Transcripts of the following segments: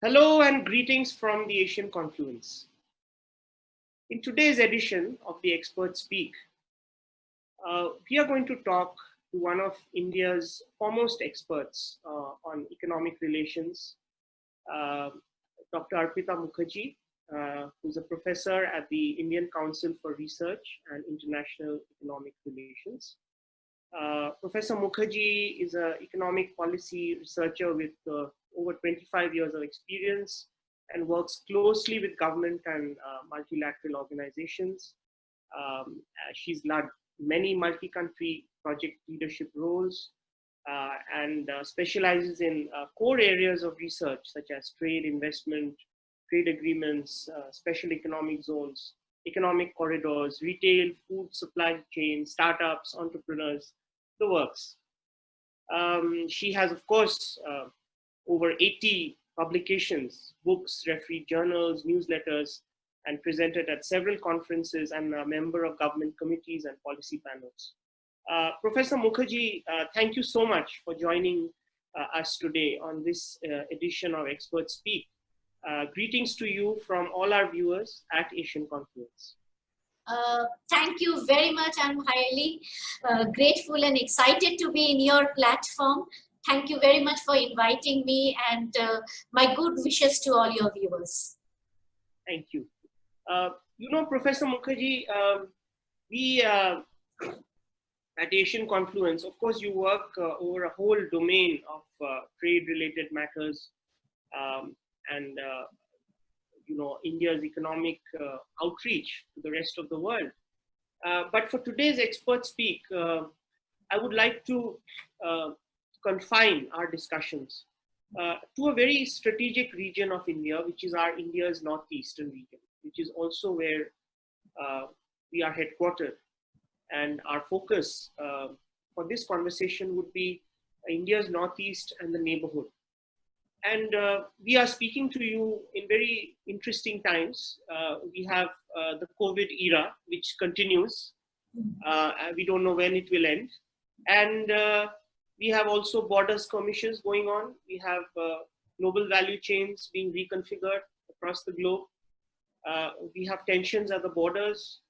Hello and greetings from the Asian Confluence. In today's edition of the Expert Speak, we are going to talk to one of India's foremost experts on economic relations, uh, Dr. Arpita Mukherjee, who's a professor at the Indian Council for Research and International Economic Relations. Professor Mukherjee is an economic policy researcher with over 25 years of experience and works closely with government and multilateral organizations. She's led many multi-country project leadership roles and specializes in core areas of research such as trade, investment, trade agreements, special economic zones, economic corridors, retail, food supply chain, startups, entrepreneurs, the works. She has, of course, over 80 publications, books, refereed journals, newsletters, and presented at several conferences and a member of government committees and policy panels. Professor Mukherjee, thank you so much for joining us today on this edition of Expert Speak. Greetings to you from all our viewers at Asian Confluence. Thank you very much. I'm highly grateful and excited to be in your platform. Thank you very much for inviting me, and my good wishes to all your viewers. Thank you. Professor Mukherjee, we at Asian Confluence, of course, you work over a whole domain of trade-related matters and India's economic outreach to the rest of the world. But for today's Expert Speak, I would like to confine our discussions to a very strategic region of India, which is India's northeastern region, which is also where we are headquartered. And our focus for this conversation would be India's northeast and the neighborhood. And we are speaking to you in very interesting times. We have the COVID era, which continues. We don't know when it will end. And we have also border skirmishes going on. We have global value chains being reconfigured across the globe. We have tensions at the borders.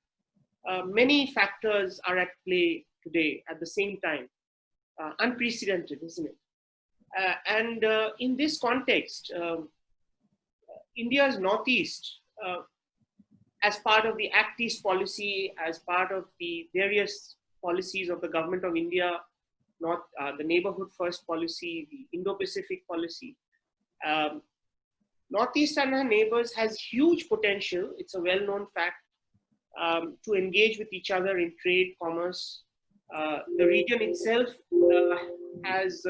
Many factors are at play today at the same time. Unprecedented, isn't it? And in this context, India's Northeast, as part of the Act East policy, as part of the various policies of the Government of India, the Neighborhood First policy, the Indo-Pacific policy, Northeast and our neighbors has huge potential. It's a well-known fact to engage with each other in trade, commerce. The region itself has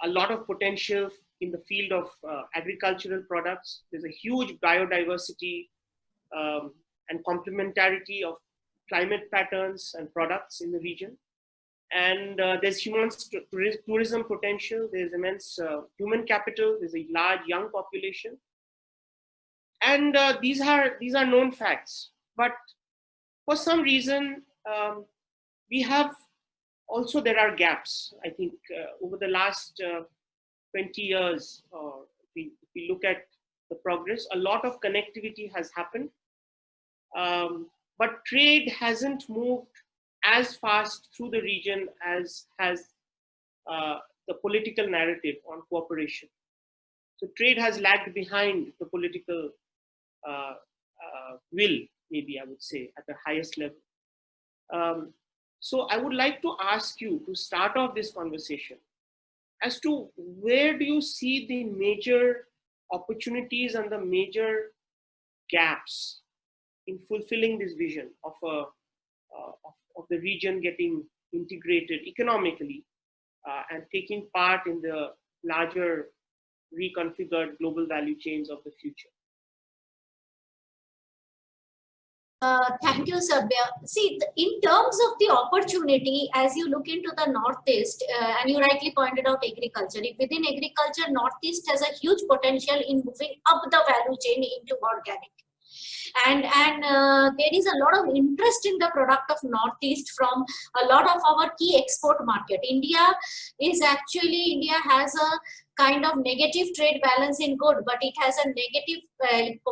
a lot of potential in the field of agricultural products. There's a huge biodiversity and complementarity of climate patterns and products in the region. And there's human tourism potential. There's immense human capital. There's a large young population. And these are known facts. But for some reason, there are gaps. I think over the last 20 years, if we look at the progress, a lot of connectivity has happened. But trade hasn't moved as fast through the region as has the political narrative on cooperation. So trade has lagged behind the political will, maybe I would say, at the highest level. So I would like to ask you to start off this conversation as to where do you see the major opportunities and the major gaps in fulfilling this vision of the region getting integrated economically and taking part in the larger reconfigured global value chains of the future. Thank you, Sabya. See, in terms of the opportunity, as you look into the Northeast, and you rightly pointed out agriculture, within agriculture, Northeast has a huge potential in moving up the value chain into organic. And there is a lot of interest in the product of Northeast from a lot of our key export market. India has a kind of negative trade balance in good, but it has a negative,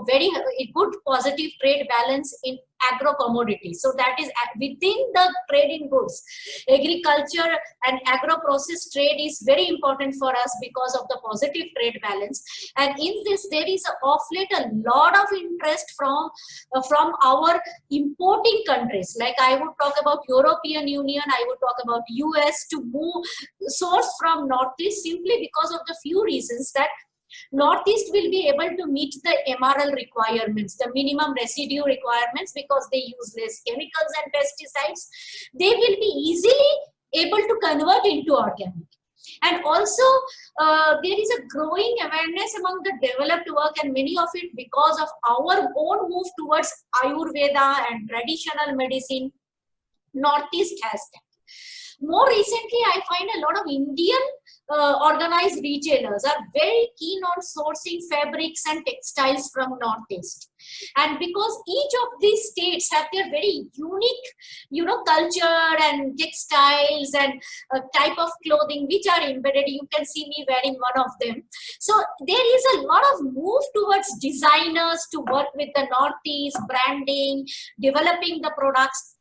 very good positive trade balance in agro commodities. So that is within the trade in goods. Agriculture and agro process trade is very important for us because of the positive trade balance. And in this, there is of late a lot of interest from our importing countries. Like I would talk about European Union, I would talk about US to move source from Northeast, simply because of the few reasons that Northeast will be able to meet the MRL requirements, the minimum residue requirements, because they use less chemicals and pesticides. They will be easily able to convert into organic. And also, there is a growing awareness among the developed world, and many of it because of our own move towards Ayurveda and traditional medicine. Northeast has that. More recently, I find a lot of Indian organized retailers are very keen on sourcing fabrics and textiles from Northeast. And because each of these states have their very unique, culture and textiles and type of clothing which are embedded. You can see me wearing one of them. So there is a lot of move towards designers to work with the Northeast, branding, developing the products.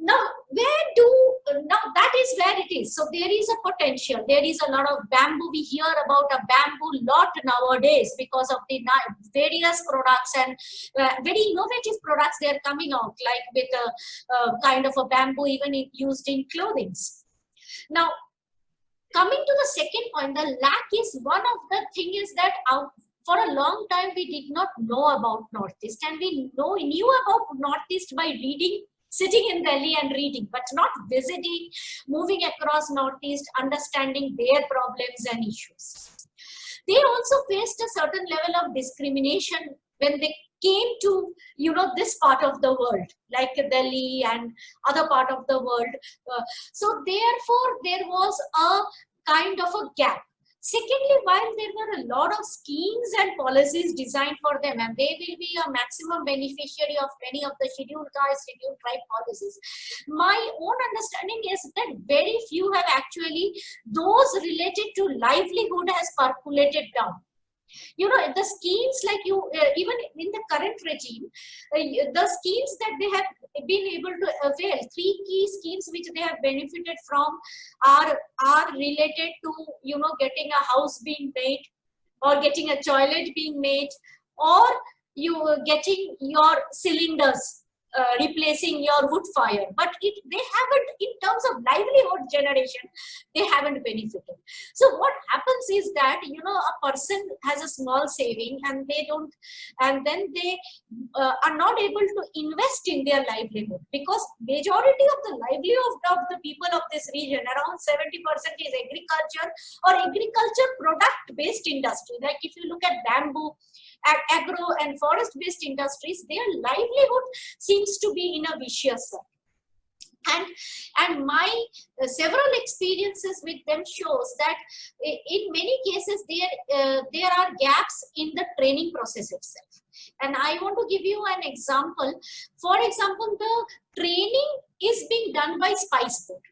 Now that is where it is. So there is a potential. There is a lot of bamboo. We hear about a bamboo lot nowadays because of the various products and very innovative products they are coming out, like with a kind of a bamboo even used in clothing. Now, coming to the second point, the lack is one of the thing is that for a long time we did not know about Northeast, and we knew about Northeast by reading, sitting in Delhi and reading, but not visiting, moving across Northeast, understanding their problems and issues. They also faced a certain level of discrimination when they came to, this part of the world, like Delhi and other part of the world. So therefore, there was a kind of a gap. Secondly, while there were a lot of schemes and policies designed for them, and they will be a maximum beneficiary of many of the scheduled caste, scheduled tribe policies, my own understanding is that very few have actually, those related to livelihood has percolated down. The schemes like even in the current regime, the schemes that they have been able to avail, 3 key schemes which they have benefited from are related to, getting a house being made, or getting a toilet being made, or you getting your cylinders, replacing your wood fire, but they haven't, in terms of livelihood generation, they haven't benefited. So what happens is that a person has a small saving and then they are not able to invest in their livelihood, because majority of the livelihood of the people of this region, around 70%, is agriculture or agriculture product based industry. Like if you look at bamboo, agro and forest based industries, their livelihood seems to be in a vicious circle. And my several experiences with them shows that in many cases there are gaps in the training process itself. And I want to give you an example. For example, the training is being done by Spice Board,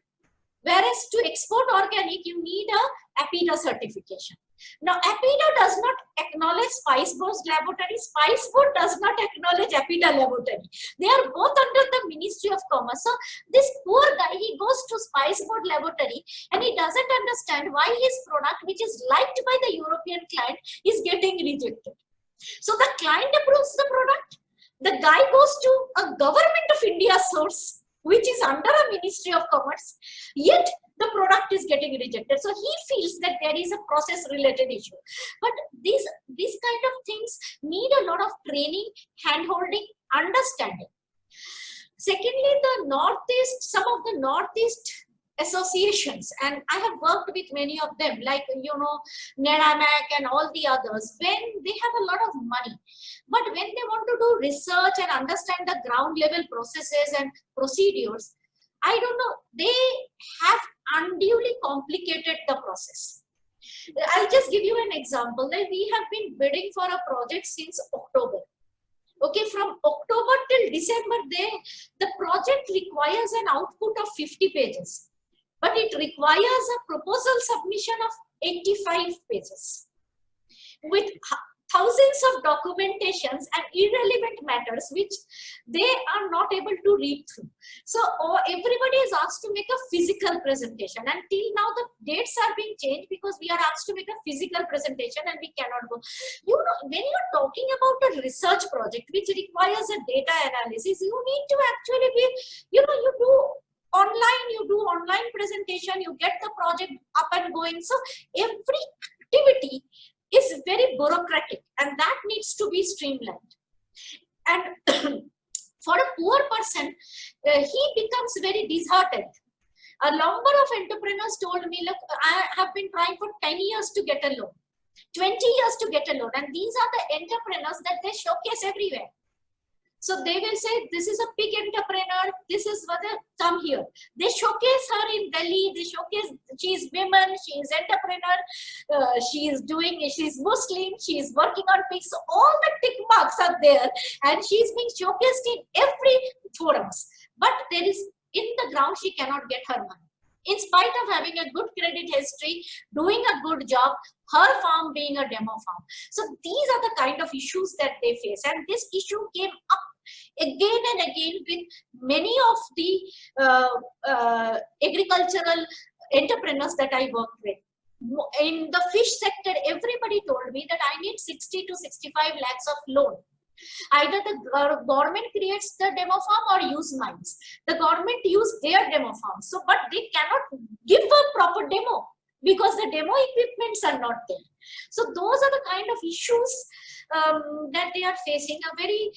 whereas to export organic you need a Arpita certification. Now, Arpita does not acknowledge Spice Board's laboratory. Spice Board does not acknowledge Arpita laboratory. They are both under the Ministry of Commerce. So, this poor guy, he goes to Spice Board laboratory and he doesn't understand why his product, which is liked by the European client, is getting rejected. So, the client approves the product. The guy goes to a Government of India source, which is under a Ministry of Commerce, yet the product is getting rejected. So he feels that there is a process related issue. But these kind of things need a lot of training, hand-holding, understanding. Secondly, the Northeast, some of the Northeast associations, and I have worked with many of them, like NEDAMAC and all the others, when they have a lot of money, but when they want to do research and understand the ground level processes and procedures, I don't know, they have unduly complicated the process. I'll just give you an example. Like we have been bidding for a project since October. Okay, from October till December, the project requires an output of 50 pages. But it requires a proposal submission of 85 pages with thousands of documentations and irrelevant matters which they are not able to read through. So everybody is asked to make a physical presentation, and till now the dates are being changed because we are asked to make a physical presentation and we cannot go. You know, when you're talking about a research project which requires a data analysis, you need to actually be, you know, you do online presentation, you get the project up and going. So every activity is very bureaucratic, and that needs to be streamlined. And for a poor person, he becomes very disheartened. A number of entrepreneurs told me, look, I have been trying for 10 years to get a loan, 20 years to get a loan, and these are the entrepreneurs that they showcase everywhere. So they will say, this is a big entrepreneur, this is what they come here. They showcase her in Delhi, they showcase, she is women, she is entrepreneur, she's Muslim, she is working on pigs. So all the tick marks are there, and she is being showcased in every forums. But there is, in the ground, she cannot get her money. In spite of having a good credit history, doing a good job, her farm being a demo farm. So these are the kind of issues that they face. And this issue came up again and again with many of the agricultural entrepreneurs that I worked with. In the fish sector, everybody told me that I need 60 to 65 lakhs of loan. Either the government creates the demo farm or use mines. The government use their demo farms. So, but they cannot give a proper demo because the demo equipments are not there. So those are the kind of issues that they are facing, a very,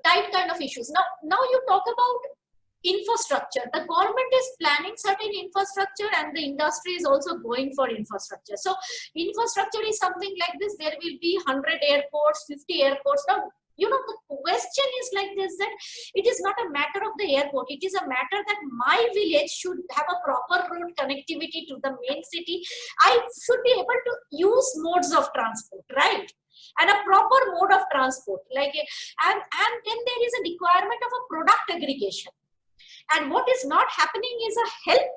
tight kind of issues. Now you talk about infrastructure. The government is planning certain infrastructure, and the industry is also going for infrastructure. So infrastructure is something like this. There will be 100 airports, 50 airports. Now, you know, the question is like this, that it is not a matter of the airport. It is a matter that my village should have a proper road connectivity to the main city. I should be able to use modes of transport, right? And a proper mode of transport, like, and then there is a requirement of a product aggregation. And what is not happening is a help.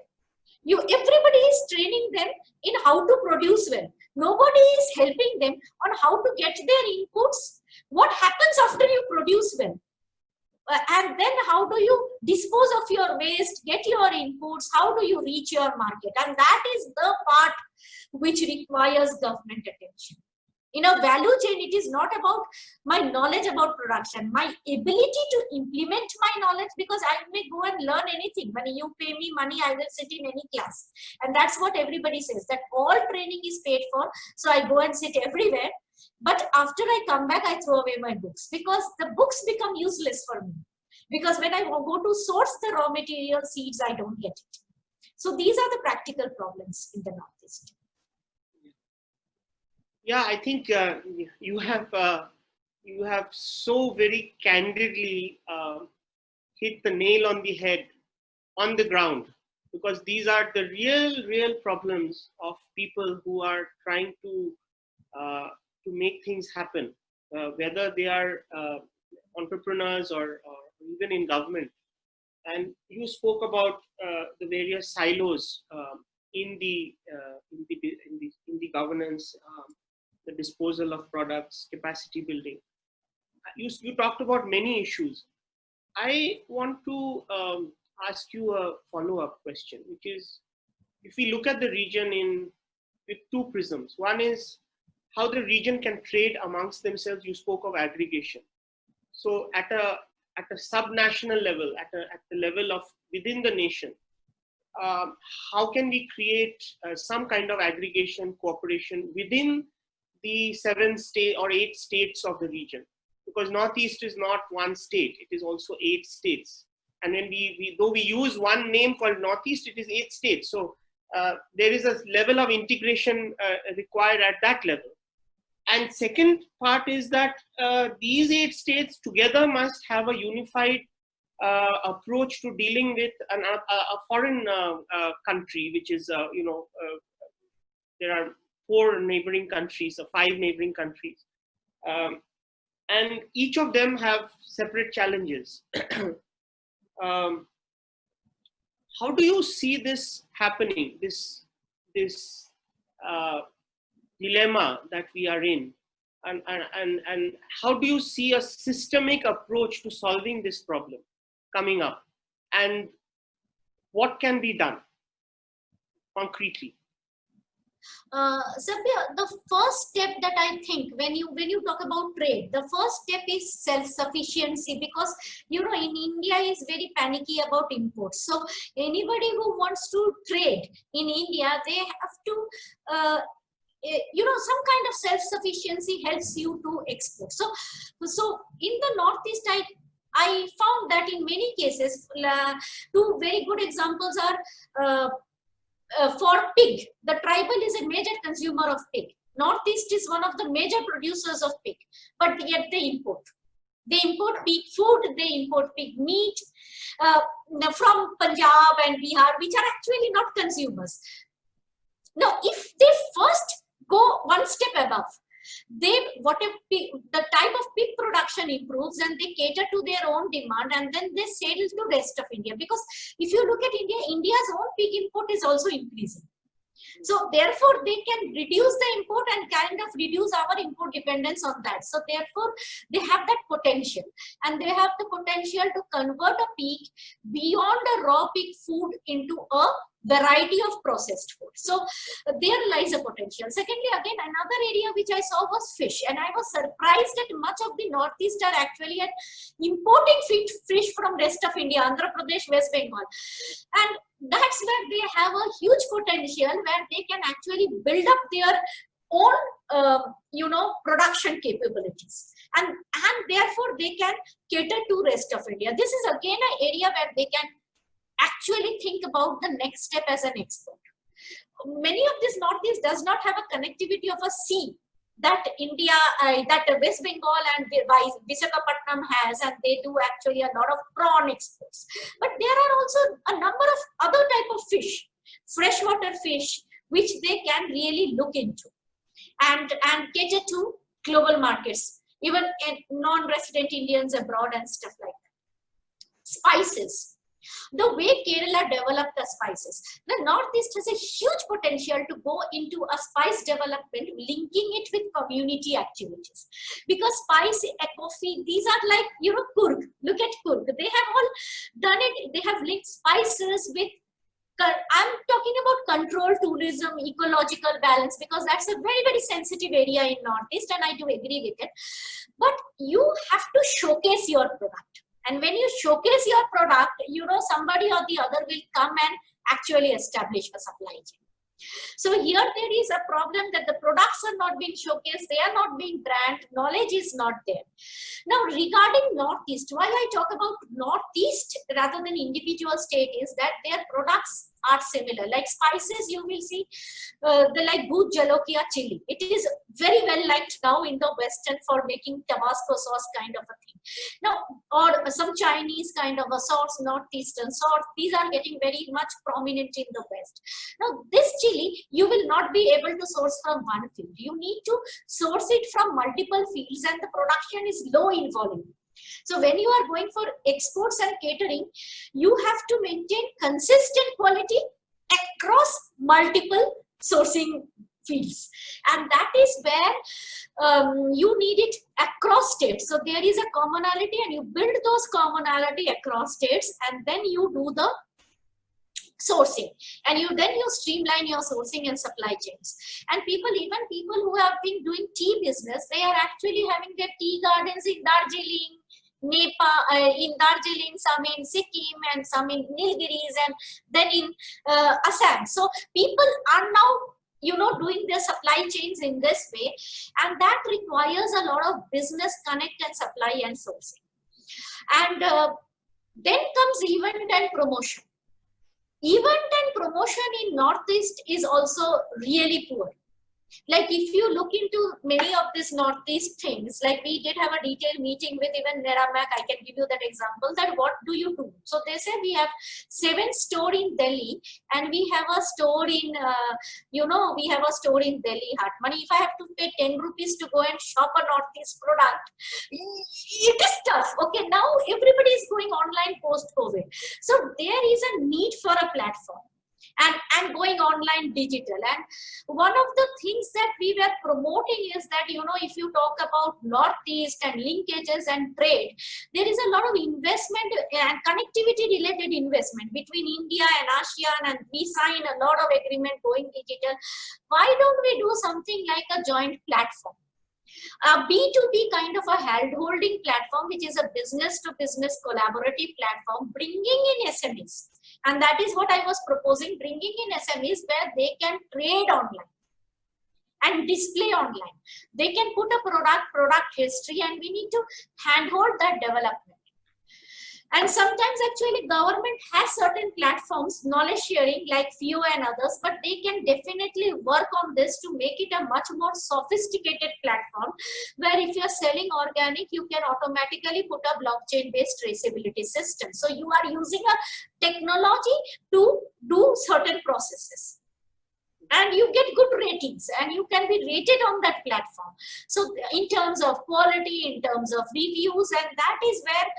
Everybody is training them in how to produce well. Nobody is helping them on how to get their inputs. What happens after you produce well? And then how do you dispose of your waste, get your inputs, how do you reach your market? And that is the part which requires government attention. In a value chain, it is not about my knowledge about production, my ability to implement my knowledge, because I may go and learn anything. When you pay me money, I will sit in any class. And that's what everybody says, that all training is paid for. So I go and sit everywhere. But after I come back, I throw away my books, because the books become useless for me. Because when I go to source the raw material seeds, I don't get it. So these are the practical problems in the Northeast. Yeah, I think you have so very candidly hit the nail on the head, on the ground, because these are the real problems of people who are trying to make things happen, whether they are entrepreneurs or even in government. And you spoke about the various silos in the governance. The disposal of products, capacity building. You talked about many issues. I want to ask you a follow-up question, which is, if we look at the region with two prisms. One is how the region can trade amongst themselves. You spoke of aggregation. So at a subnational level, at the level of within the nation, how can we create some kind of aggregation, cooperation within the 7 or 8 states of the region? Because Northeast is not one state, it is also 8 states. And when though we use one name called Northeast, it is 8 states. So there is a level of integration required at that level. And second part is that these 8 states together must have a unified approach to dealing with a foreign country, which is, there are 4 neighboring countries or 5 neighboring countries. And each of them have separate challenges. how do you see this happening, this dilemma that we are in? And how do you see a systemic approach to solving this problem coming up? And what can be done concretely? Sabya, the first step that I think when you talk about trade, the first step is self-sufficiency, because in India is very panicky about imports. So anybody who wants to trade in India, they have to some kind of self-sufficiency helps you to export. So in the Northeast, I found that in many cases, two very good examples are for pig. The tribal is a major consumer of pig. Northeast is one of the major producers of pig, but yet they import. They import pig food, they import pig meat from Punjab and Bihar, which are actually not consumers. Now, if they first go one step above, the type of pig production improves and they cater to their own demand, and then they sell to rest of India. Because if you look at India, India's own pig import is also increasing. So therefore, they can reduce the import and kind of reduce our import dependence on that. So therefore, they have that potential, and they have the potential to convert a pig beyond a raw pig food into a variety of processed food. So there lies a potential. Secondly, again, another area which I saw was fish, and I was surprised that much of the Northeast are actually at importing fish from rest of India, Andhra Pradesh, West Bengal, and that's where they have a huge potential, where they can actually build up their own production capabilities, and therefore they can cater to rest of India. This is again an area where they can actually think about the next step as an export. Many of this Northeast does not have a connectivity of a sea that India, that West Bengal and Visakhapatnam has, and they do actually a lot of prawn exports. But there are also a number of other type of fish, freshwater fish, which they can really look into and cater to global markets, even non-resident Indians abroad and stuff like that. Spices. The way Kerala developed the spices, the Northeast has a huge potential to go into a spice development, linking it with community activities. Because spice, coffee, these are like, Kurg. Look at Kurg. They have all done it. They have linked spices with, I'm talking about control tourism, ecological balance, because that's a very, very sensitive area in Northeast, and I do agree with it. But you have to showcase your product. And when you showcase your product, somebody or the other will come and actually establish a supply chain. So here there is a problem that the products are not being showcased, they are not being branded, knowledge is not there. Now regarding Northeast, why I talk about Northeast rather than individual state is that their products are similar. Like spices, you will see like Bhut Jalokia chili. It is very well liked now in the Western for making Tabasco sauce kind of a thing. Now, or some Chinese kind of a sauce, Northeastern sauce. These are getting very much prominent in the West. Now, this chili, you will not be able to source from one field. You need to source it from multiple fields, and the production is low in volume. So when you are going for exports and catering, you have to maintain consistent quality across multiple sourcing fields, and that is where you need it across states. So there is a commonality, and you build those commonality across states, and then you do the sourcing, and then you streamline your sourcing and supply chains. And even people who have been doing tea business, they are actually having their tea gardens in Darjeeling, Nepal, in Darjeeling, some in Sikkim, and some in Nilgiris, and then in ASEAN. So people are now doing their supply chains in this way, and that requires a lot of business connect and supply and sourcing. And then comes event and promotion. Event and promotion in Northeast is also really poor. Like if you look into many of these Northeast things, like we did have a detailed meeting with even Neramak, I can give you that example, that what do you do? So they say we have 7 store in Delhi and we have a store in, we have a store in Delhi, Hatmani. If I have to pay 10 rupees to go and shop a Northeast product, it is tough. Okay, now everybody is going online post-COVID. So there is a need for a platform. And going online digital. And one of the things that we were promoting is that, if you talk about Northeast and linkages and trade, there is a lot of investment and connectivity related investment between India and ASEAN, and we sign a lot of agreement going digital. Why don't we do something like a joint platform? A B2B kind of a hand-holding platform, which is a business-to-business collaborative platform, bringing in SMEs. And that is what I was proposing, bringing in SMEs where they can trade online and display online. They can put a product history, and we need to handhold that development. And sometimes actually government has certain platforms, knowledge sharing like FIO and others, but they can definitely work on this to make it a much more sophisticated platform where if you're selling organic, you can automatically put a blockchain based traceability system. So you are using a technology to do certain processes. And you get good ratings and you can be rated on that platform. So in terms of quality, in terms of reviews, and that is where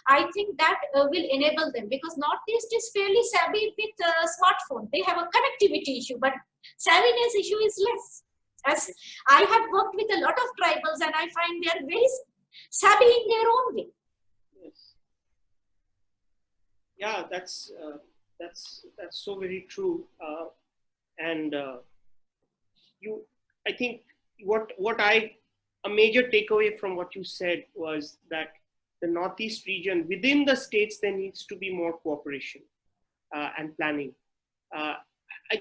I think that will enable them, because Northeast is fairly savvy with smartphone. They have a connectivity issue, but savviness issue is less. As I have worked with a lot of tribals and I find they are very savvy in their own way. Yes. Yeah, that's so very true. And I think a major takeaway from what you said was that the Northeast region, within the states, there needs to be more cooperation and planning. I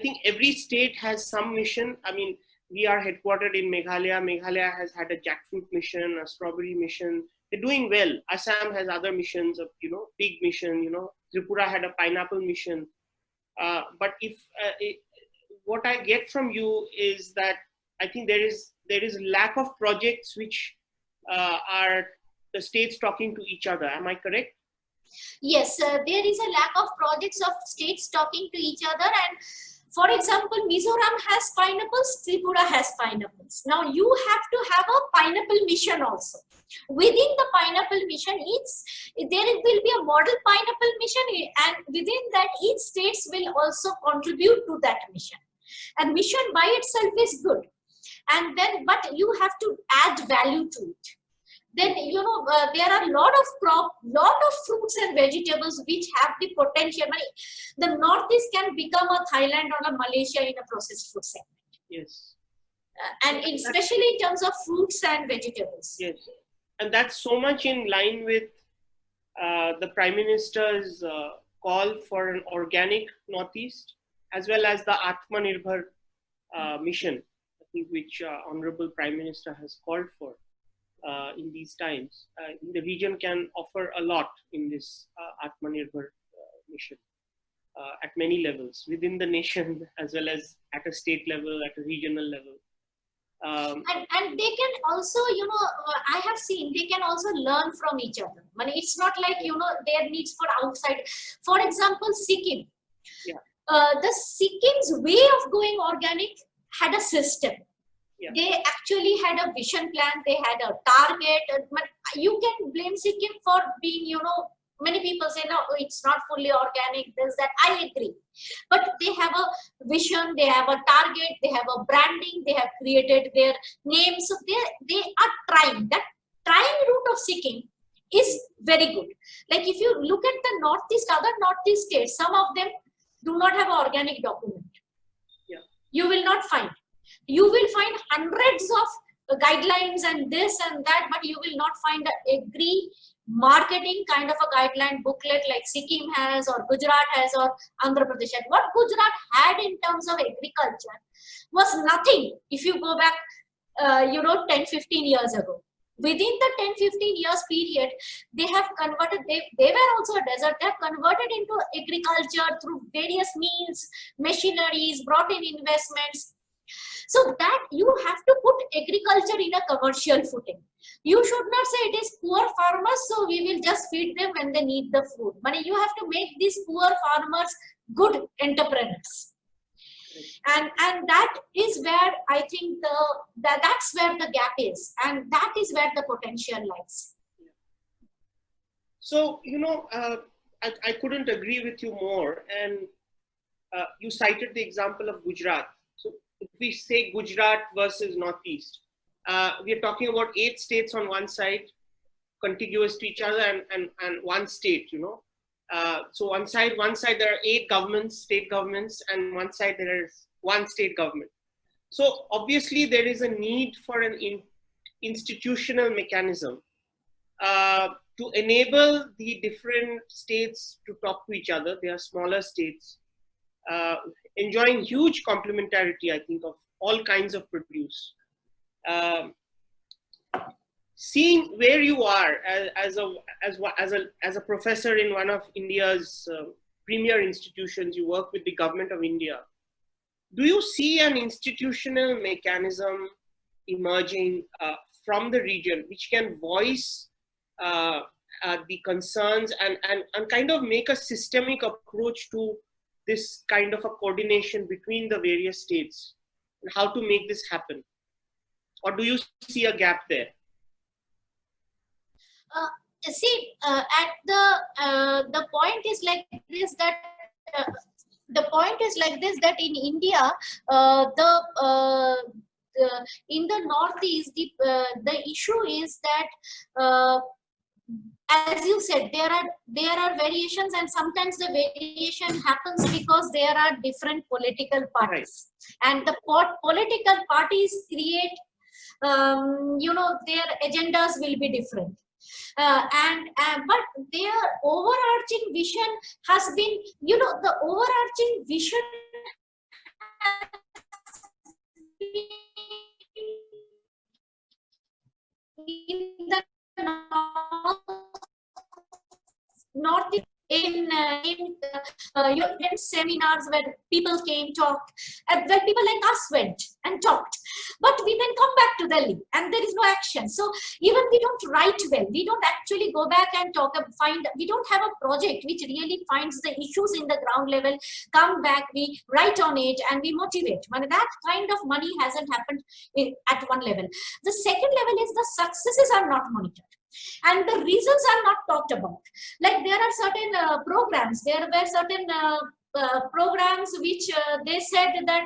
think every state has some mission. I mean, we are headquartered in Meghalaya. Meghalaya has had a jackfruit mission, a strawberry mission. They're doing well. Assam has other missions of, big mission, Tripura had a pineapple mission. But what I get from you is that I think there is lack of projects which are the states talking to each other. Am I correct? Yes, there is a lack of projects of states talking to each other. And for example, Mizoram has pineapples, Tripura has pineapples. Now you have to have a pineapple mission also. Within the pineapple mission, there will be a model pineapple mission, and within that each states will also contribute to that mission. And mission by itself is good, and then but you have to add value to it. Then there are a lot of fruits and vegetables which have the potential. The Northeast can become a Thailand or a Malaysia in a processed food segment. Yes. And especially in terms of fruits and vegetables. Yes, and that's so much in line with the Prime Minister's call for an organic Northeast, as well as the Atmanirbhar mission, I think, which Honorable Prime Minister has called for in these times. The region can offer a lot in this Atmanirbhar mission at many levels, within the nation as well as at a state level, at a regional level. And they can also, I have seen they can also learn from each other. I mean, it's not like, their needs for outside. For example, Sikkim. Yeah. The Sikkim's way of going organic had a system. Yeah. They actually had a vision plan. They had a target. But you can blame Sikkim for being, many people say, no, it's not fully organic, this, that. I agree. But they have a vision, they have a target, they have a branding, they have created their name. So they are trying. That trying route of Sikkim is very good. Like if you look at the other Northeast states, some of them do not have an organic document. Yeah. You will not find. You will find hundreds of guidelines and this and that, but you will not find an agri marketing kind of a guideline booklet like Sikkim has or Gujarat has or Andhra Pradesh has. What Gujarat had in terms of agriculture was nothing if you go back 10-15 years ago. Within the 10-15 years period, they have converted, they were also a desert, they have converted into agriculture through various means, machineries, brought in investments. So that you have to put agriculture in a commercial footing. You should not say it is poor farmers, so we will just feed them when they need the food. But you have to make these poor farmers good entrepreneurs. And that is where I think that's where the gap is, and that is where the potential lies. So, I couldn't agree with you more. And you cited the example of Gujarat. So if we say Gujarat versus Northeast, we are talking about 8 states on one side, contiguous to each other, and one state, So one side there are 8 governments, state governments, and one side there is one state government. So obviously there is a need for an institutional mechanism to enable the different states to talk to each other. They are smaller states, enjoying huge complementarity, I think, of all kinds of produce. Seeing where you are as a professor in one of India's premier institutions, you work with the government of India. Do you see an institutional mechanism emerging from the region which can voice the concerns and kind of make a systemic approach to this kind of a coordination between the various states, and how to make this happen? Or do you see a gap there? The point is like this, that in India, in the Northeast, the issue is that as you said, there are variations, and sometimes the variation happens because there are different political parties, right. And the political parties create, their agendas will be different. But their overarching vision has been, the overarching vision in the North in European seminars where people came, talked, where people like us went and talked, but we then come back to Delhi and there is no action. So even we don't write well, we don't actually go back and talk, we don't have a project which really finds the issues in the ground level, come back, we write on it and we motivate. That kind of money hasn't happened at one level. The second level is the successes are not monitored. And the reasons are not talked about. Like there are certain programs, there were certain programs which they said that,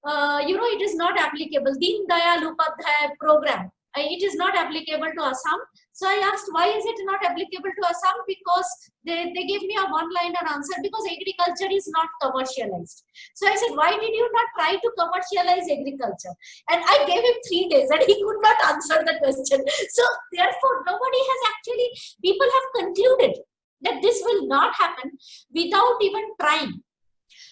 it is not applicable. Deen Dayal Upadhyay program, it is not applicable to Assam. So I asked, why is it not applicable to Assam? Because they gave me a one-liner answer, because agriculture is not commercialized. So I said, why did you not try to commercialize agriculture? And I gave him 3 days and he could not answer the question. So therefore, nobody has actually, people have concluded that this will not happen without even trying.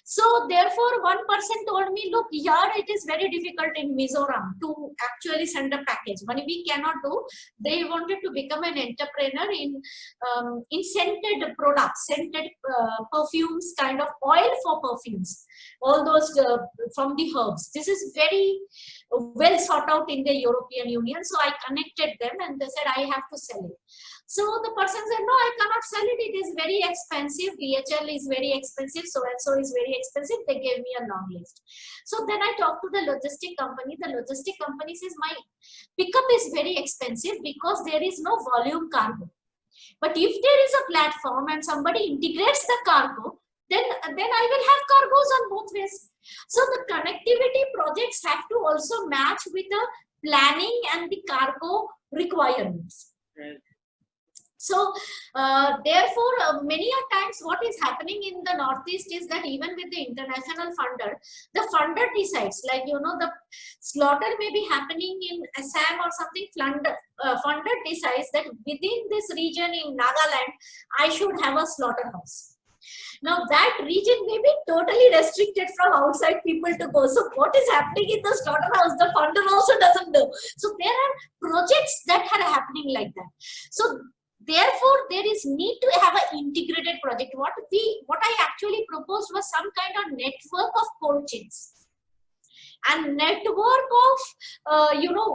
So therefore, one person told me, look, here it is very difficult in Mizoram to actually send a package. But we cannot do. They wanted to become an entrepreneur in scented products, scented perfumes, kind of oil for perfumes, all those from the herbs. This is very well sought out in the European Union. So I connected them and they said, I have to sell it. So the person said, no, I cannot sell it. It is very expensive. DHL is very expensive. So and so is very expensive. They gave me a long list. So then I talked to the logistic company. The logistic company says, my pickup is very expensive because there is no volume cargo. But if there is a platform and somebody integrates the cargo, then I will have cargoes on both ways. So the connectivity projects have to also match with the planning and the cargo requirements. Right. So therefore, many a times what is happening in the Northeast is that even with the international funder, the funder decides, like, the slaughter may be happening in Assam or something, funder decides that within this region in Nagaland, I should have a slaughterhouse. Now that region may be totally restricted from outside people to go. So what is happening in the slaughterhouse, the funder also doesn't know. So there are projects that are happening like that. So therefore, there is need to have an integrated project. What I actually proposed was some kind of network of cold chains. and network of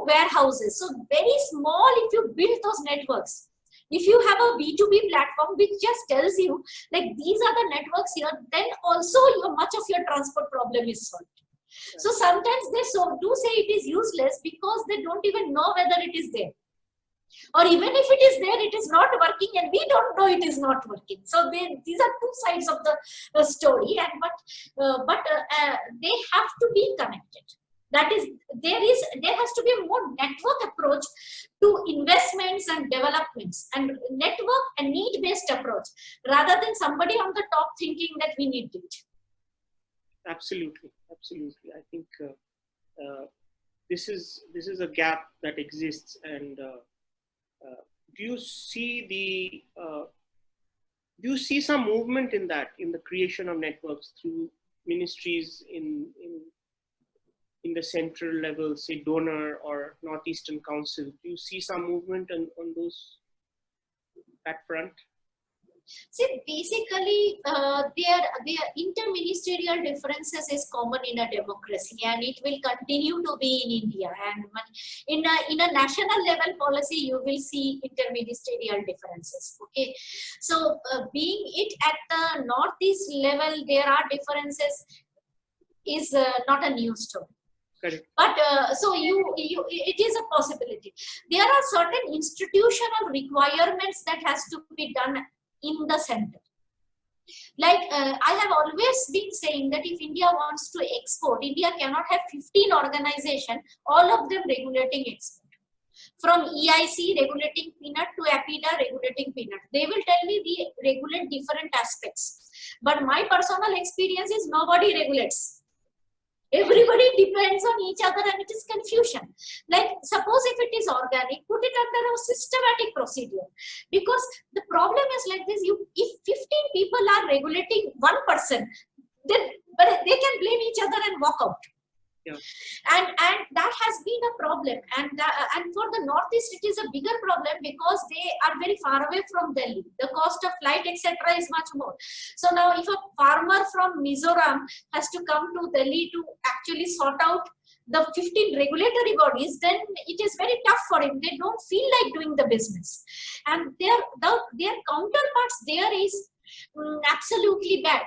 warehouses. So very small, if you build those networks, if you have a B2B platform which just tells you like these are the networks here, then also much of your transport problem is solved. So sometimes they do say it is useless because they don't even know whether it is there. Or even if it is there, it is not working and we don't know it is not working. So these are two sides of the story, and but they have to be connected. That is, there has to be a more network approach to investments and developments, and network and need-based approach rather than somebody on the top thinking that we need it. Absolutely, absolutely. I think this is a gap that exists, and do you see some movement in that, in the creation of networks through ministries in the central level, say donor or Northeastern Council? Do you see some movement on that front? See, basically, their interministerial differences is common in a democracy, and it will continue to be in India. And in a national level policy, you will see interministerial differences. Okay, so being it at the Northeast level, there are differences is not a new story. Correct. But so it is a possibility. There are certain institutional requirements that has to be done in the center. Like I have always been saying that if India wants to export, India cannot have 15 organizations, all of them regulating export. From EIC regulating peanut to APIDA regulating peanut. They will tell me we regulate different aspects. But my personal experience is nobody regulates. Everybody depends on each other and it is confusion. Like suppose if it is organic, put it under a systematic procedure. Because the problem is like this, if 15 people are regulating one person, then but they can blame each other and walk out. Yeah. And that has been a problem, and for the Northeast it is a bigger problem because they are very far away from Delhi. The cost of flight etc. is much more. So now if a farmer from Mizoram has to come to Delhi to actually sort out the 15 regulatory bodies, then it is very tough for him. They don't feel like doing the business, and their counterparts there is absolutely bad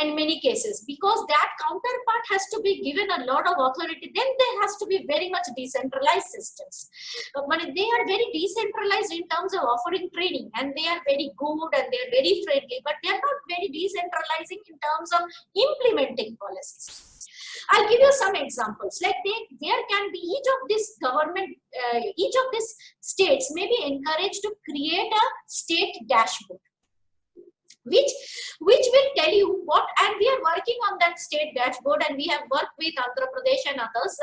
in many cases, because that counterpart has to be given a lot of authority. Then there has to be very much decentralized systems. But they are very decentralized in terms of offering training, and they are very good and they are very friendly, but they are not very decentralizing in terms of implementing policies. I'll give you some examples. Like there can be each of this government, each of these states may be encouraged to create a state dashboard, which will tell you what, and we are working on that state dashboard, and we have worked with Andhra Pradesh and others.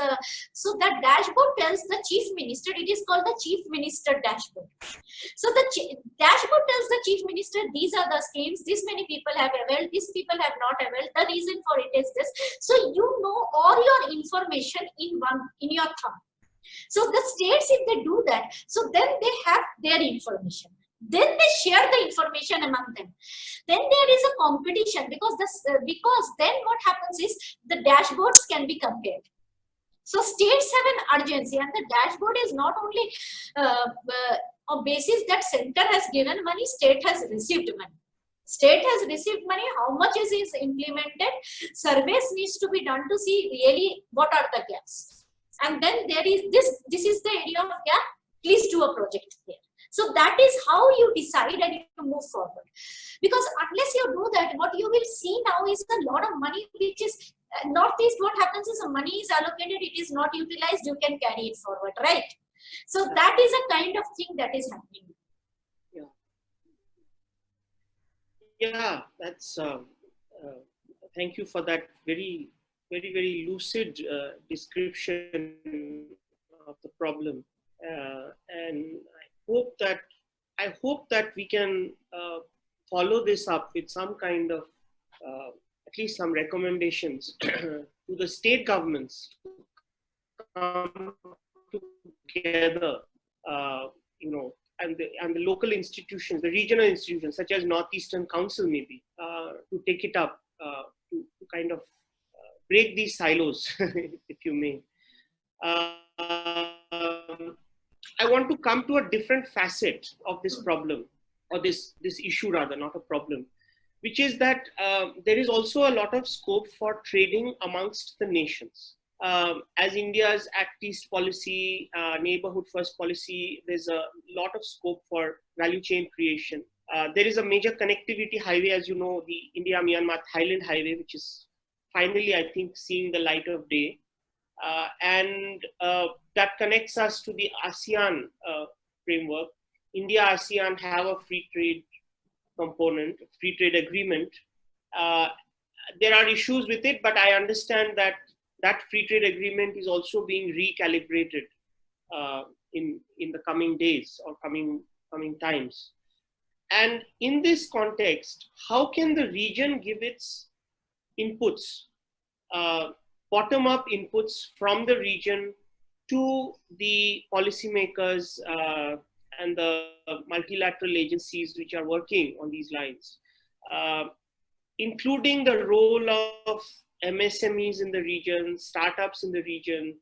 So that dashboard tells the chief minister, it is called the chief minister dashboard. So the dashboard tells the chief minister, these are the schemes, this many people have availed, these people have not availed, the reason for it is this. So you know all your information in your thumb. So the states, if they do that, so then they have their information. Then they share the information among them. Then there is a competition, because then what happens is the dashboards can be compared. So states have an urgency, and the dashboard is not only on basis that center has given money, state has received money. State has received money, how much is implemented? Surveys needs to be done to see really what are the gaps. And then there is this is the area of gap, please do a project there. So that is how you decide and you move forward. Because unless you do that, what you will see now is a lot of money which is Northeast. What happens is the money is allocated, it is not utilized, you can carry it forward, right? So that is a kind of thing that is happening. Yeah, that's thank you for that very, very, very lucid description of the problem, and I hope that we can follow this up with some kind of at least some recommendations to the state governments to come together, and the local institutions, the regional institutions such as Northeastern Council maybe, to take it up, to kind of break these silos, if if you may. I want to come to a different facet of this problem, or this issue rather, not a problem, which is that there is also a lot of scope for trading amongst the nations. As India's Act East policy, neighborhood first policy, there's a lot of scope for value chain creation. There is a major connectivity highway, as you know, the India-Myanmar Thailand highway, which is finally, I think, seeing the light of day. And that connects us to the ASEAN framework. India-ASEAN have a free trade component, free trade agreement. There are issues with it, but I understand that that free trade agreement is also being recalibrated in the coming days or coming times. And in this context, how can the region give its inputs, bottom-up inputs from the region to the policymakers and the multilateral agencies which are working on these lines, including the role of MSMEs in the region, startups in the region,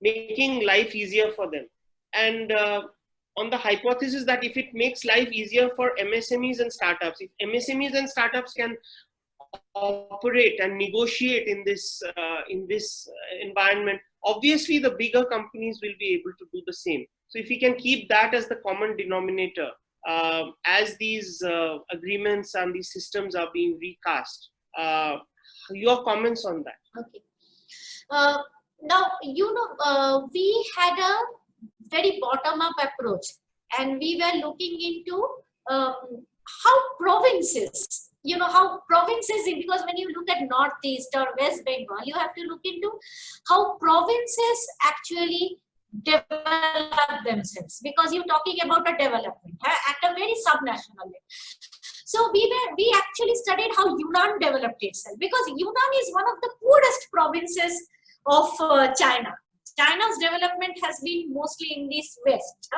making life easier for them. And on the hypothesis that if it makes life easier for MSMEs and startups, if MSMEs and startups can operate and negotiate in this environment, obviously the bigger companies will be able to do the same. So if we can keep that as the common denominator, as these agreements and these systems are being recast, your comments on that? Okay. Now, we had a very bottom-up approach, and we were looking into how provinces, because when you look at Northeast or West Bengal, you have to look into how provinces actually develop themselves, because you're talking about a development at a very subnational level. So we actually studied how Yunnan developed itself, because Yunnan is one of the poorest provinces of China. China's development has been mostly in this west.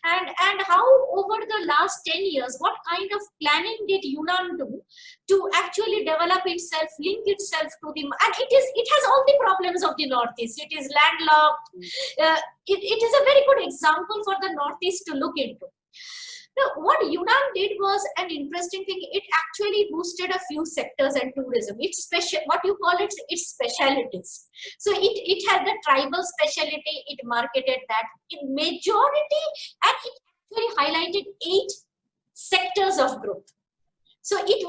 And how over the last 10 years, what kind of planning did Yunnan do to actually develop itself, link itself to the, and it has all the problems of the Northeast. It is landlocked. It is a very good example for the Northeast to look into. Now, what Yunnan did was an interesting thing. It actually boosted a few sectors and tourism. It's special, what you call it, its specialities. So it had the tribal specialty. It marketed that in majority, and it actually highlighted 8 sectors of growth. So it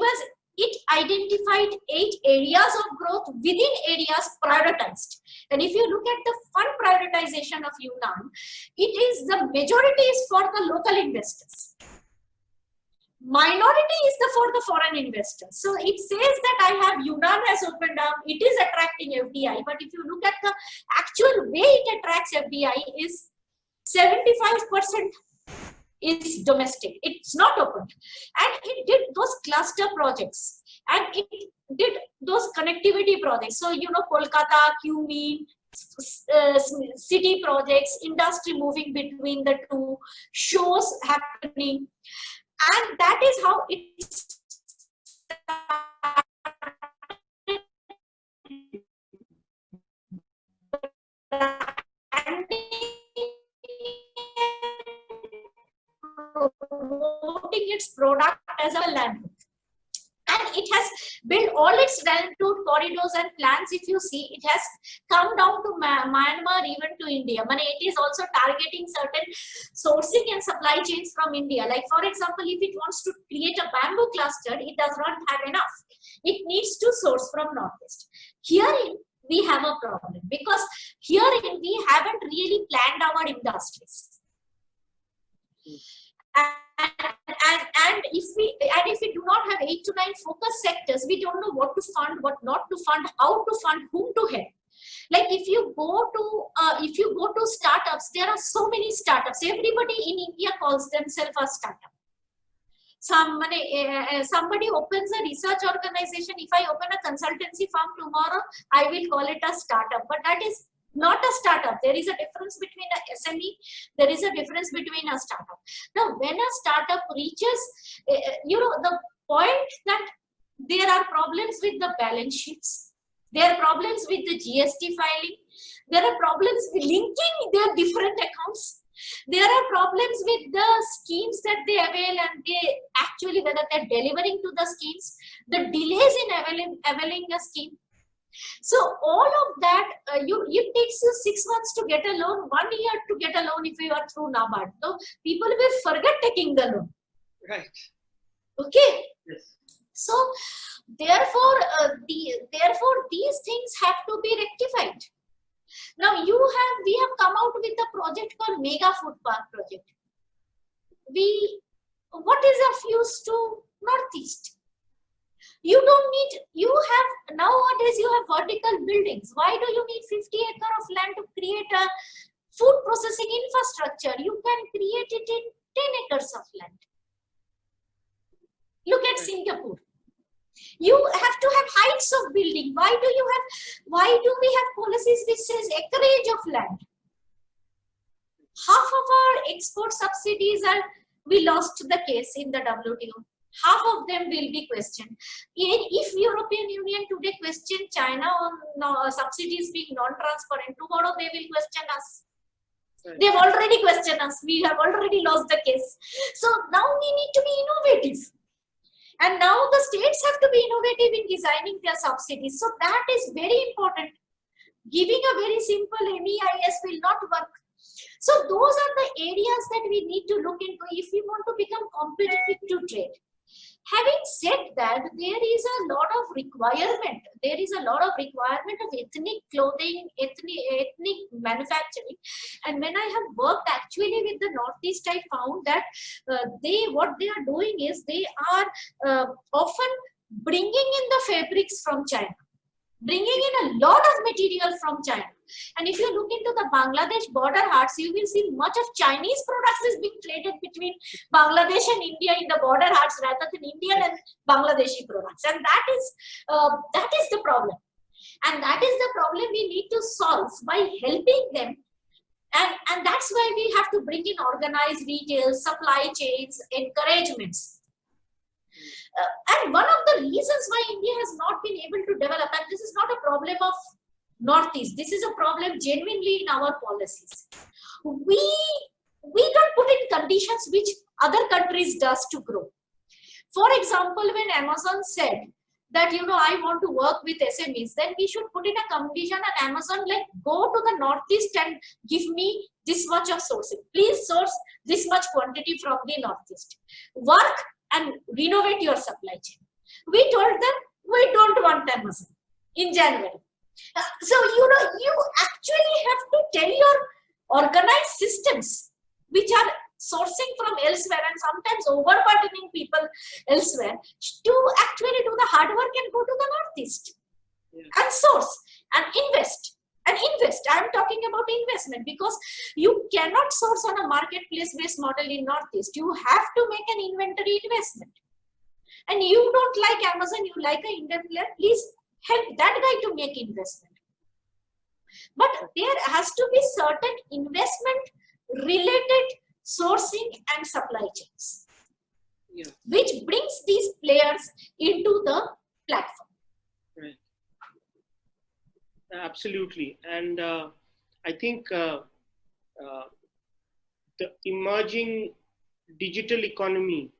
identified 8 areas of growth within areas prioritized. And if you look at the fund prioritization of Yunnan, the majority is for the local investors. Minority is for the foreign investors. So it says that Yunnan has opened up, it is attracting FDI, but if you look at the actual way it attracts FDI is 75% is domestic. It's not open. And it did those cluster projects, and it did those connectivity projects. So, Kolkata, Cumin, city projects, industry moving between the two, shows happening. And that is how it promoting its product as a land. And it has built all its land route corridors and plans. If you see, it has come down to Myanmar, even to India. It is also targeting certain sourcing and supply chains from India. Like, for example, if it wants to create a bamboo cluster, it does not have enough. It needs to source from Northeast. Herein, we have a problem, because herein we haven't really planned our industries. And if we do not have 8 to 9 focus sectors, we don't know what to fund, what not to fund, how to fund, whom to help. Like if you go to startups, there are so many startups. Everybody in India calls themselves a startup. Somebody opens a research organization. If I open a consultancy firm tomorrow, I will call it a startup. But that is not a startup. There is a difference between a SME. There is a difference between a startup. Now, when a startup reaches, the point that there are problems with the balance sheets. There are problems with the GST filing. There are problems with linking their different accounts. There are problems with the schemes that they avail and they actually whether they're delivering to the schemes, the delays in availing a scheme. So all of that, it takes you 6 months to get a loan, 1 year to get a loan if you are through NABARD. So people will forget taking the loan. Right. Okay. Yes. So therefore, these things have to be rectified. Now we have come out with a project called Mega Food Park Project. What is of use to Northeast? You don't need, nowadays you have vertical buildings. Why do you need 50 acres of land to create a food processing infrastructure? You can create it in 10 acres of land. Look at Singapore. You have to have heights of building. Why do we have policies which says acreage of land? Half of our export subsidies we lost the case in the WTO. Half of them will be questioned. If European Union today question China on subsidies being non-transparent, tomorrow they will question us. Right. They've already questioned us. We have already lost the case. So now we need to be innovative. And now the states have to be innovative in designing their subsidies. So that is very important. Giving a very simple MEIS will not work. So those are the areas that we need to look into if we want to become competitive to trade. Having said that, there is a lot of requirement. There is a lot of requirement of ethnic clothing, ethnic manufacturing. And when I have worked actually with the Northeast, I found that what they are doing is they are often bringing in the fabrics from China, bringing in a lot of material from China. And if you look into the Bangladesh border hearts, you will see much of Chinese products is being traded between Bangladesh and India in the border hearts rather than Indian and Bangladeshi products. And that is the problem. And that is the problem we need to solve by helping them. And that's why we have to bring in organized retail, supply chains, encouragements. And one of the reasons why India has not been able to develop, and this is not a problem of Northeast, this is a problem genuinely in our policies. We don't put in conditions which other countries does to grow. For example, when Amazon said that, I want to work with SMEs, then we should put in a condition on Amazon, like go to the Northeast and give me this much of sourcing. Please source this much quantity from the Northeast. Work and renovate your supply chain. We told them we don't want Amazon in January. So, you actually have to tell your organized systems which are sourcing from elsewhere and sometimes overburdening people elsewhere to actually do the hard work and go to the Northeast and source and invest. And invest. I'm talking about investment because you cannot source on a marketplace-based model in Northeast. You have to make an inventory investment. And you don't like Amazon, you like an Indian player, please help that guy to make investment. But there has to be certain investment related sourcing and supply chains, which brings these players into the platform. Right. Absolutely. And I think the emerging digital economy,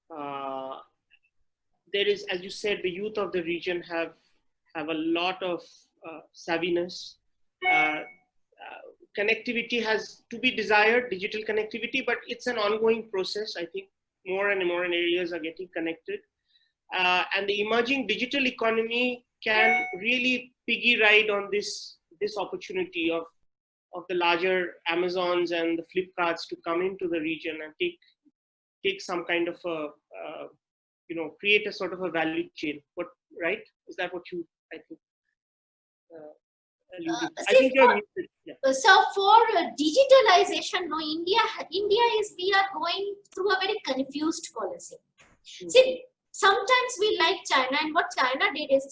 there is, as you said, the youth of the region have a lot of savviness. Connectivity has to be desired, digital connectivity, but it's an ongoing process. I think more and more areas are getting connected. And the emerging digital economy can really piggy ride on this opportunity of the larger Amazons and the Flipkarts to come into the region and take some kind of a, create a sort of a value chain. Right? Is that what you, I think, alluded to? I think you're muted. Yeah. So for digitalization, we are going through a very confused policy. See, sometimes we like China, and what China did is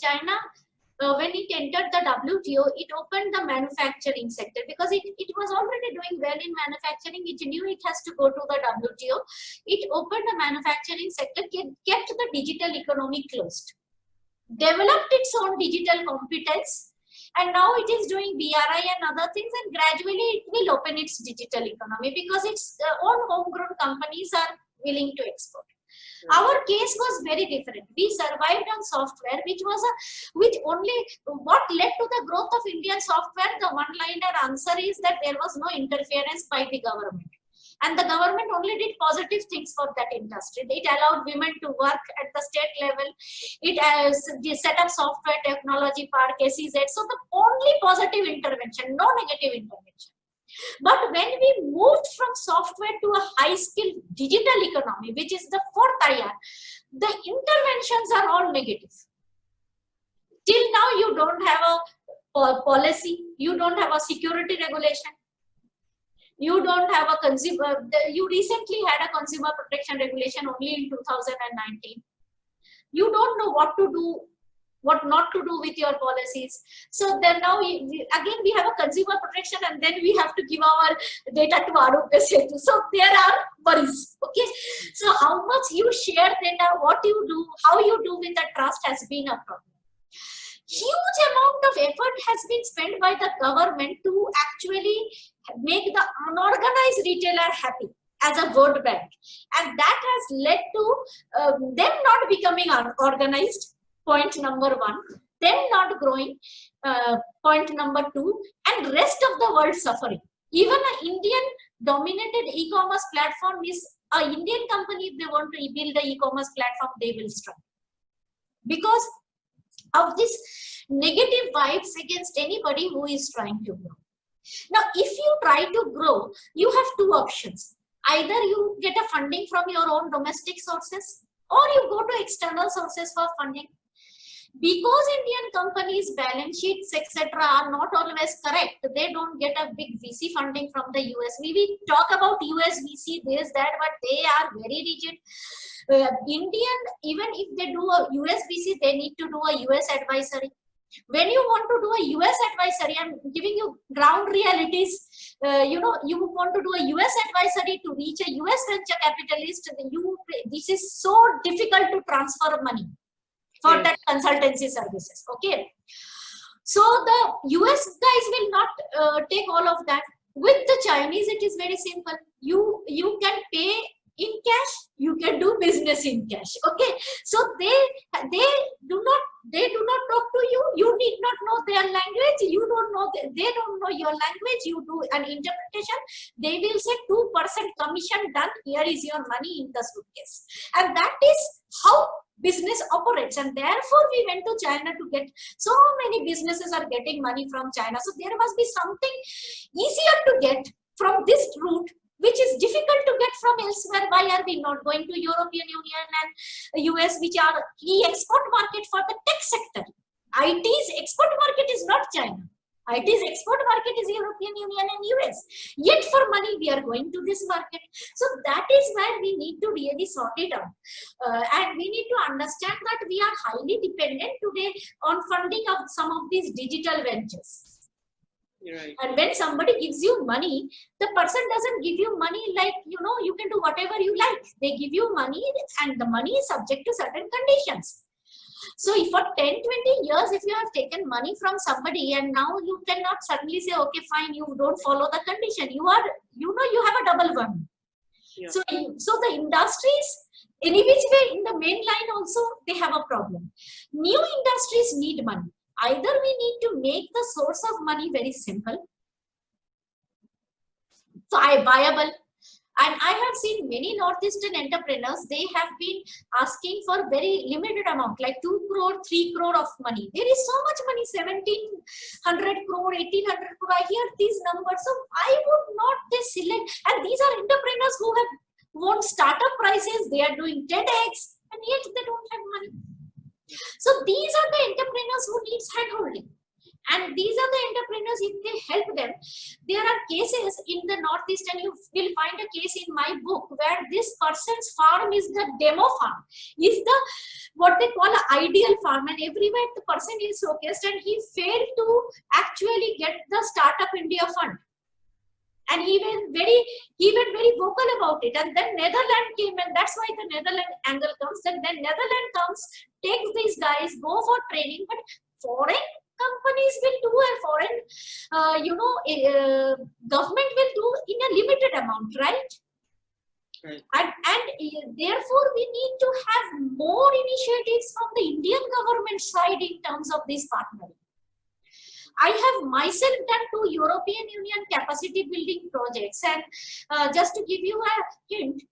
when it entered the WTO, it opened the manufacturing sector because it was already doing well in manufacturing. It knew it has to go to the WTO. It opened the manufacturing sector, kept the digital economy closed. developed its own digital competence, and now it is doing BRI and other things, and gradually it will open its digital economy because its own homegrown companies are willing to export. Our case was very different. We survived on software, which only what led to the growth of Indian software. The one-liner answer is that there was no interference by the government. And the government only did positive things for that industry. It allowed women to work at the state level. It set up software technology park, SEZ. So the only positive intervention, no negative intervention. But when we moved from software to a high-skilled digital economy, which is the fourth IR, the interventions are all negative. Till now, you don't have a policy, you don't have a security regulation, you don't have a consumer. You recently had a consumer protection regulation only in 2019. You don't know what to do, what not to do with your policies. So then now again we have a consumer protection, and then we have to give our data to Arpita Mukherjee. So there are worries. Okay, so how much you share data, what you do, how you do with the trust has been a problem. Huge amount of effort has been spent by the government to actually make the unorganized retailer happy as a vote bank, and that has led to them not becoming organized. Point number one, them not growing. Point number two, and rest of the world suffering. Even an Indian dominated e-commerce platform is an Indian company. If they want to build the e-commerce platform, they will struggle because of this negative vibes against anybody who is trying to grow. Now, if you try to grow, you have two options. Either you get a funding from your own domestic sources, or you go to external sources for funding. Because Indian companies' balance sheets, etc., are not always correct, they don't get a big VC funding from the US. We talk about US VC, this, that, but they are very rigid. Indian, even if they do a US VC, they need to do a US advisory. When you want to do a US advisory, I'm giving you ground realities. You want to do a US advisory to reach a US venture capitalist. This is so difficult to transfer money for that consultancy services. Okay, so the US guys will not take all of that. With the Chinese, it is very simple. You can pay in cash, you can do business in cash. Okay, so they do not talk to you. You need not know their language. You don't know, they don't know your language. You do an interpretation. They will say 2% commission done. Here is your money in the suitcase, and that is how business operates. And therefore we went to China to get, so many businesses are getting money from China. So there must be something easier to get from this route, which is difficult to get from elsewhere. Why are we not going to European Union and US, which are key export market for the tech sector? IT's export market is not China. IT's export market is European Union and US. Yet for money, we are going to this market. So that is where we need to really sort it out. And we need to understand that we are highly dependent today on funding of some of these digital ventures. Right. And when somebody gives you money, the person doesn't give you money like, you can do whatever you like. They give you money, and the money is subject to certain conditions. So if for 10, 20 years, if you have taken money from somebody, and now you cannot suddenly say, okay, fine, you don't follow the condition. You have a double one. Yeah. So the industries, any which way in the main line also, they have a problem. New industries need money. Either we need to make the source of money very simple, viable. And I have seen many Northeastern entrepreneurs, they have been asking for very limited amount, like 2 crore, 3 crore of money. There is so much money, 1700 crore, 1800 crore. I hear these numbers. So I would not select, and these are entrepreneurs who have won startup prices, they are doing TEDx, and yet they don't have money. So these are the entrepreneurs who needs handholding, and these are the entrepreneurs, if they help them. There are cases in the Northeast, and you will find a case in my book where this person's farm is the demo farm, is the what they call an ideal farm, and everywhere the person is showcased, and he failed to actually get the Startup India fund. And even very vocal about it. And then Netherlands came, and that's why the Netherlands angle comes. Then Netherlands comes, takes these guys, go for training, but foreign companies will do, and foreign government will do in a limited amount, right? Right. And therefore we need to have more initiatives from the Indian government side in terms of this partnering. I have myself done 2 European Union capacity building projects, and just to give you a hint,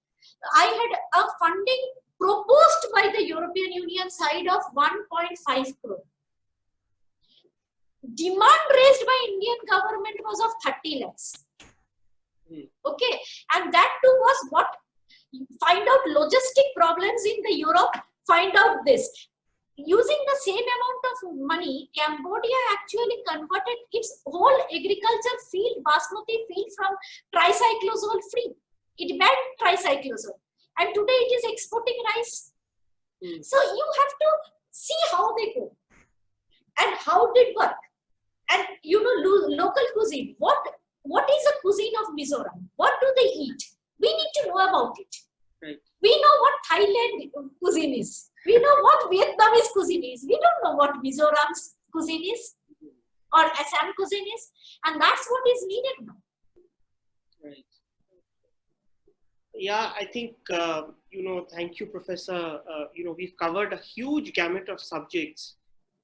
I had a funding proposed by the European Union side of 1.5 crore. Demand raised by Indian government was of 30 lakhs. Okay, and that too was what? Find out logistic problems in the Europe, find out this. Using the same amount of money, Cambodia actually converted its whole agriculture field, basmati field, from tricyclosol free. It banned tricyclosol, and today it is exporting rice. So you have to see how they go and how did work. And local cuisine. What is a cuisine of Mizoram? What do they eat? We need to know about it. Right. We know what Thailand cuisine is. We know what Vietnamese cuisine is. We don't know what Mizoram's cuisine is or Assam cuisine is. And that's what is needed now. Right. Yeah, I think, thank you, Professor. We've covered a huge gamut of subjects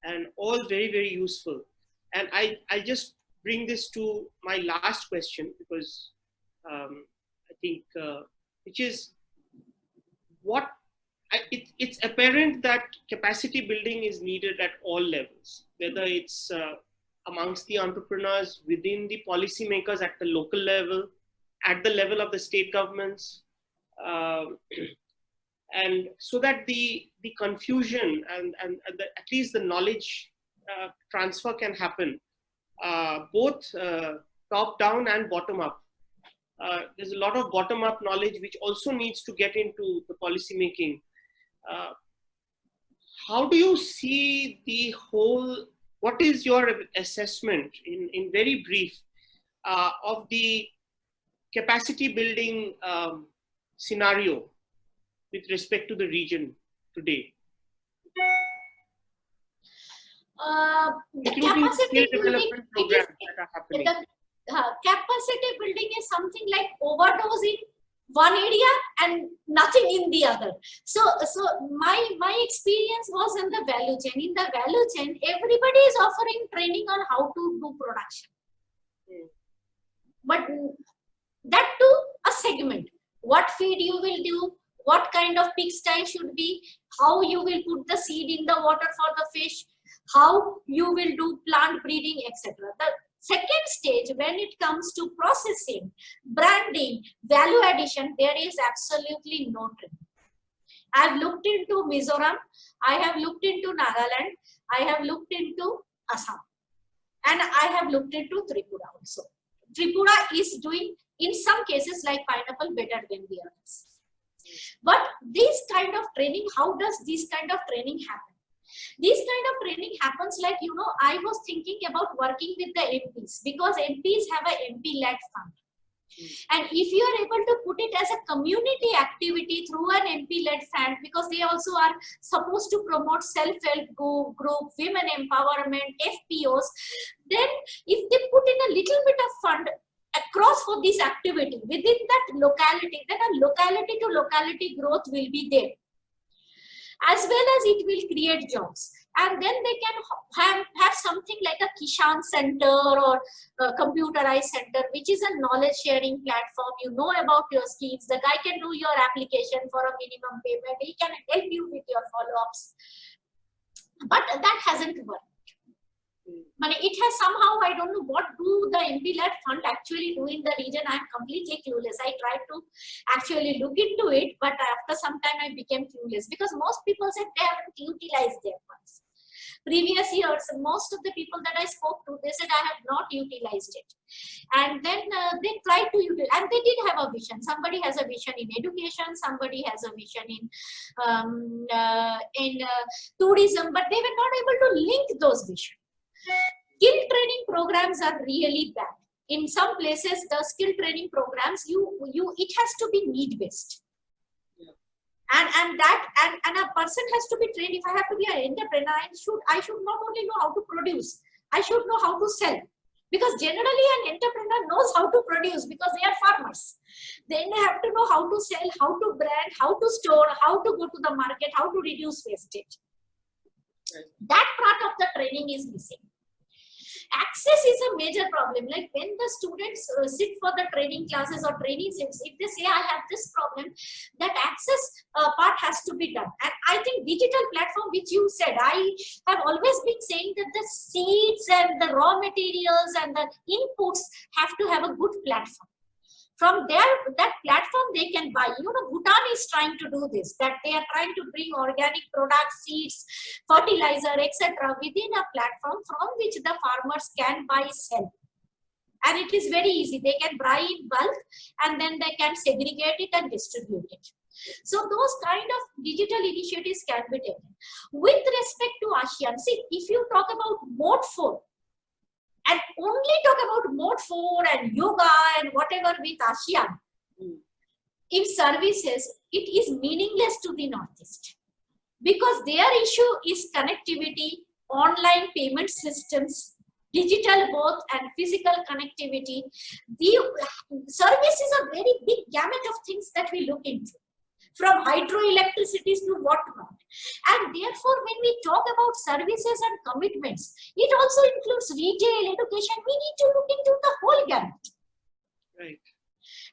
and all very, very useful. And I just bring this to my last question, because I think, which is it's apparent that capacity building is needed at all levels, whether it's amongst the entrepreneurs, within the policymakers at the local level, at the level of the state governments, and so that the confusion and at least the knowledge transfer can happen, both top down and bottom up. There's a lot of bottom up knowledge which also needs to get into the policy making. How do you see the whole, what is your assessment in very brief of the capacity building scenario with respect to the region today? The capacity building, that are happening. Capacity building is something like overdose in one area and nothing in the other. So my experience was in the value chain. In the value chain, everybody is offering training on how to do production. But that too, a segment. What feed you will do, what kind of pigsty should be, how you will put the seed in the water for the fish, how you will do plant breeding, etc. The second stage, when it comes to processing, branding, value addition, there is absolutely no training. I have looked into Mizoram, I have looked into Nagaland, I have looked into Assam, and I have looked into Tripura also. Tripura is doing, in some cases like pineapple, better than the others. But this kind of training, how does this kind of training happen? This kind of training happens like, I was thinking about working with the MPs, because MPs have a MP-led fund. And if you are able to put it as a community activity through an MP-led fund, because they also are supposed to promote self-help group, women empowerment, FPOs, then if they put in a little bit of fund across for this activity within that locality, then a locality to locality growth will be there, as well as it will create jobs. And then they can have something like a Kishan center or a computerized center, which is a knowledge sharing platform. You know about your schemes, the guy can do your application for a minimum payment, he can help you with your follow-ups. But that hasn't worked. But it has somehow, I don't know what do the MP-led fund actually do in the region. I'm completely clueless. I tried to actually look into it, but after some time I became clueless, because most people said they haven't utilized their funds. Previous years, most of the people that I spoke to, they said I have not utilized it. And then they tried to utilize, and they did have a vision. Somebody has a vision in education, somebody has a vision in tourism, but they were not able to link those visions. Skill training programs are really bad. in some places, the skill training programs, it has to be need based. And a person has to be trained. If I have to be an entrepreneur, I should not only know how to produce, I should know how to sell. Because generally an entrepreneur knows how to produce because they are farmers. Then they have to know how to sell, how to brand, how to store, how to go to the market, how to reduce wastage. That part of the training is missing. Access is a major problem. Like when the students sit for the training classes or training sessions, if they say I have this problem, that access part has to be done. And I think digital platform, which you said, I have always been saying that the seeds and the raw materials and the inputs have to have a good platform. From there, that platform they can buy. You know, Bhutan is trying to do this, that they are trying to bring organic products, seeds, fertilizer, etc. within a platform from which the farmers can buy, sell. And it is very easy. They can buy in bulk and then they can segregate it and distribute it. So those kind of digital initiatives can be taken. With respect to ASEAN, see, if you talk about Mode 4, and only talk about Mode 4 and yoga and whatever with ASEAN, in services, it is meaningless to the Northeast. Because their issue is connectivity, online payment systems, digital both and physical connectivity. The service is a very big gamut of things that we look into, from hydroelectricities to whatnot. And therefore, when we talk about services and commitments, it also includes retail, education. We need to look into the whole gamut. Right.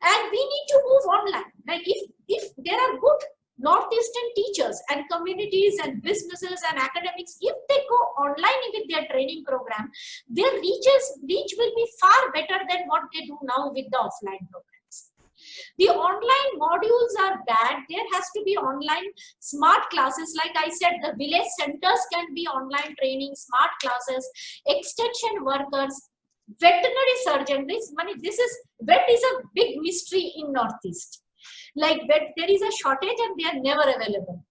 And we need to move online. Like if there are good Northeastern teachers and communities and businesses and academics, if they go online with their training program, their reach will be far better than what they do now with the offline programs. The online modules are bad. There has to be online smart classes. Like I said, the village centers can be online training, smart classes, extension workers, veterinary surgeon. Vet is a big mystery in Northeast. Like there is a shortage and they are never available.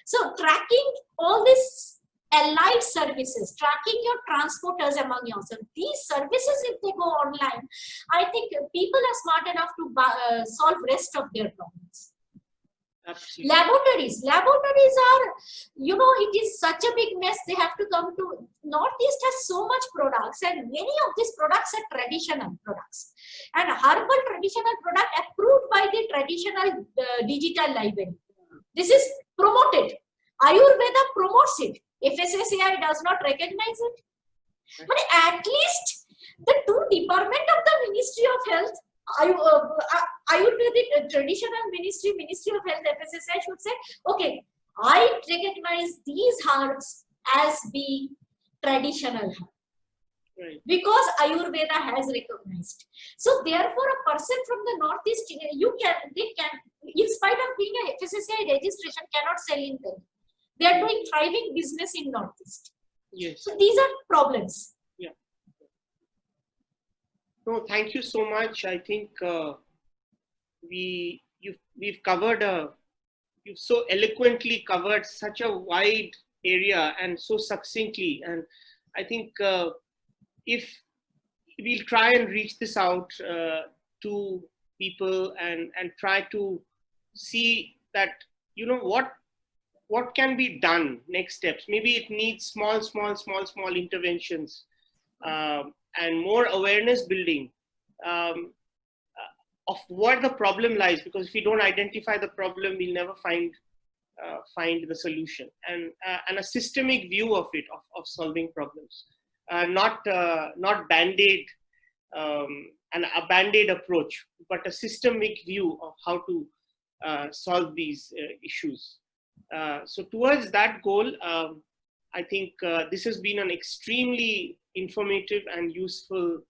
So tracking all these allied services, tracking your transporters among yourself, these services, if they go online, I think people are smart enough to solve rest of their problems. Absolutely. Laboratories are, you know, it is such a big mess. They have to come to Northeast has so much products, and many of these products are traditional products, and herbal traditional product approved by the traditional digital library. This is promoted. Ayurveda promotes it. FSSAI does not recognize it. But at least the two departments of the Ministry of Health, Ayurvedic traditional ministry of Health, FSSAI should say, okay, I recognize these herbs as being traditional herbs. Right. Because Ayurveda has recognized. So therefore, a person from the Northeast, they can, in spite of being a FSSAI registration, cannot sell in Delhi. They are doing thriving business in Northeast. Yes. So these are problems. Yeah. No, thank you so much. I think we've covered you've so eloquently covered such a wide area and so succinctly. And I think if we'll try and reach this out to people and try to see that, you know, what can be done, next steps. Maybe it needs small interventions and more awareness building of where the problem lies, because if we don't identify the problem, we'll never find the solution, and a systemic view of it, of solving problems, not band-aid and a band-aid approach, but a systemic view of how to solve these issues. So towards that goal, I think this has been an extremely informative and useful,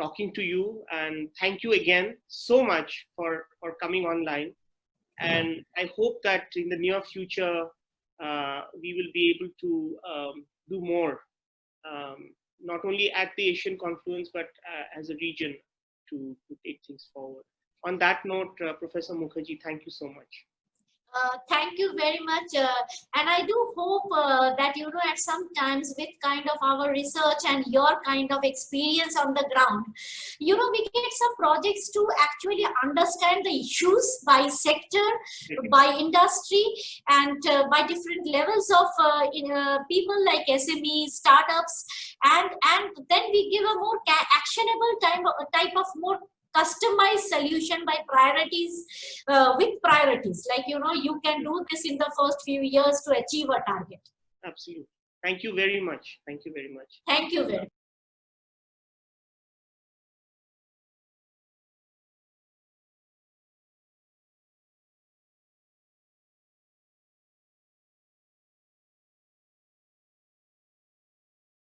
talking to you. And thank you again so much for coming online. And I hope that in the near future, we will be able to do more, not only at the Asian Confluence, but as a region to take things forward. On that note, Professor Mukherjee, thank you so much. Thank you very much. And I do hope that, at some times with kind of our research and your kind of experience on the ground, we get some projects to actually understand the issues by sector, by industry, and by different levels of people like SMEs, startups, and then we give a more actionable type of more customized solution by priorities, with priorities, like you can do this in the first few years to achieve a target. Absolutely. Thank you very much. Thank you very much. Thank you very much.